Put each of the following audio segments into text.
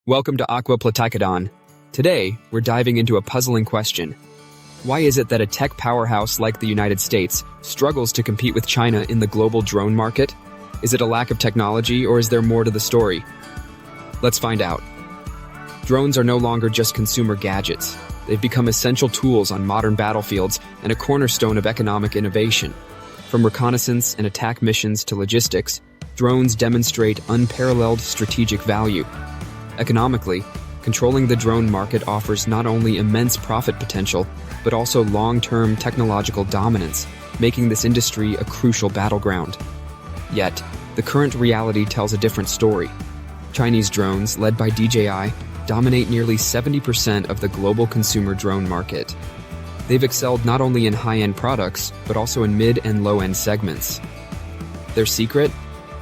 Welcome to Aqua Platicadon. Today, we're diving into a puzzling question. Why is it that a tech powerhouse like the United States struggles to compete with China in the global drone market? Is it a lack of technology, or is there more to the story? Let's find out. Drones are no longer just consumer gadgets. They've become essential tools on modern battlefields and a cornerstone of economic innovation. From reconnaissance and attack missions to logistics, drones demonstrate unparalleled strategic value. Economically, controlling the drone market offers not only immense profit potential, but also long-term technological dominance, making this industry a crucial battleground. Yet, the current reality tells a different story. Chinese drones, led by DJI, dominate nearly 70% of the global consumer drone market. They've excelled not only in high-end products, but also in mid- and low-end segments. Their secret?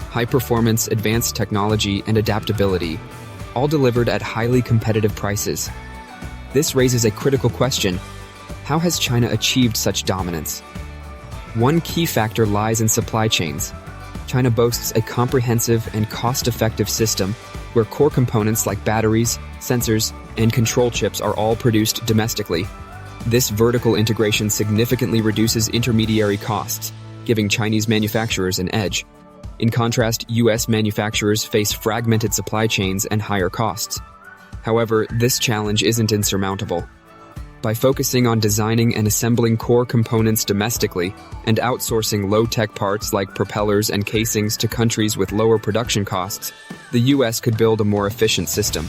High-performance, advanced technology, and adaptability, all delivered at highly competitive prices. This raises a critical question. How has China achieved such dominance? One key factor lies in supply chains. China boasts a comprehensive and cost-effective system where core components like batteries, sensors, and control chips are all produced domestically. This vertical integration significantly reduces intermediary costs, giving Chinese manufacturers an edge. In contrast, US manufacturers face fragmented supply chains and higher costs. However, this challenge isn't insurmountable. By focusing on designing and assembling core components domestically and outsourcing low-tech parts like propellers and casings to countries with lower production costs, the US could build a more efficient system.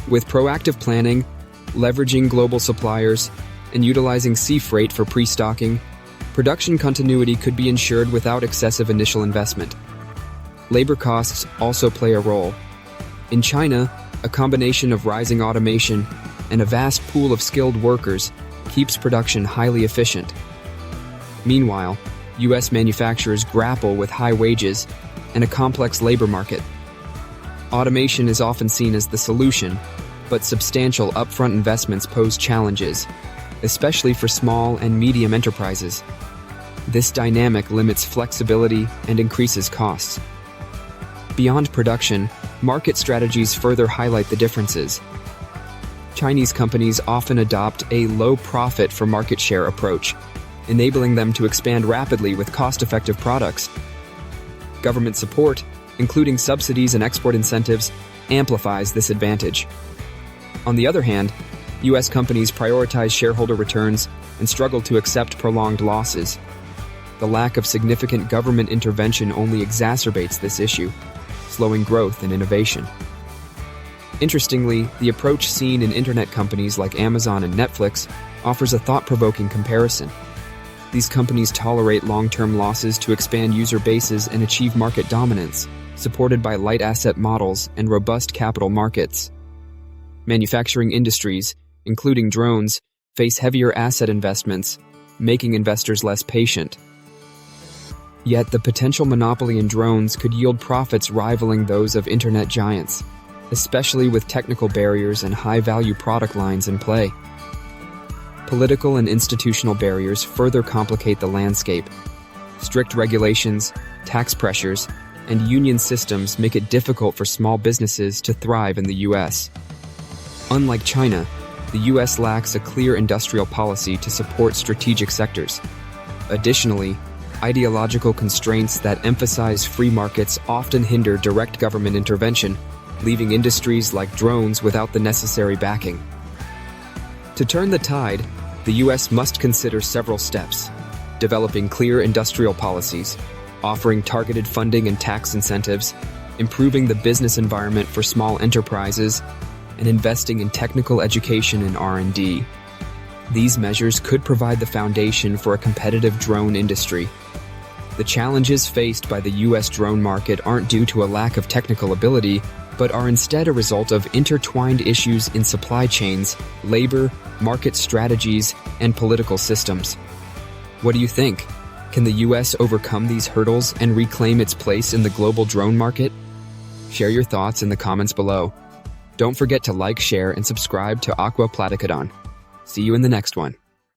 With proactive planning, leveraging global suppliers, and utilizing sea freight for pre-stocking, production continuity could be ensured without excessive initial investment. Labor costs also play a role. In China, a combination of rising automation and a vast pool of skilled workers keeps production highly efficient. Meanwhile, US manufacturers grapple with high wages and a complex labor market. Automation is often seen as the solution, but substantial upfront investments pose challenges, especially for small and medium enterprises. This dynamic limits flexibility and increases costs. Beyond production, market strategies further highlight the differences. Chinese companies often adopt a low profit for market share approach, enabling them to expand rapidly with cost-effective products. Government support, including subsidies and export incentives, amplifies this advantage. On the other hand, US companies prioritize shareholder returns and struggle to accept prolonged losses. The lack of significant government intervention only exacerbates this issue, slowing growth and innovation. Interestingly, the approach seen in internet companies like Amazon and Netflix offers a thought-provoking comparison. These companies tolerate long-term losses to expand user bases and achieve market dominance, supported by light asset models and robust capital markets. Manufacturing industries, including drones, face heavier asset investments, making investors less patient. Yet the potential monopoly in drones could yield profits rivaling those of internet giants, especially with technical barriers and high-value product lines in play. Political and institutional barriers further complicate the landscape. Strict regulations, tax pressures, and union systems make it difficult for small businesses to thrive in the US. Unlike China, the US lacks a clear industrial policy to support strategic sectors. Additionally, ideological constraints that emphasize free markets often hinder direct government intervention, leaving industries like drones without the necessary backing. To turn the tide, the US must consider several steps: developing clear industrial policies, offering targeted funding and tax incentives, improving the business environment for small enterprises, and investing in technical education and R&D. These measures could provide the foundation for a competitive drone industry. The challenges faced by the US drone market aren't due to a lack of technical ability, but are instead a result of intertwined issues in supply chains, labor, market strategies, and political systems. What do you think? Can the US overcome these hurdles and reclaim its place in the global drone market? Share your thoughts in the comments below. Don't forget to like, share, and subscribe to Aqua Platicadon. See you in the next one.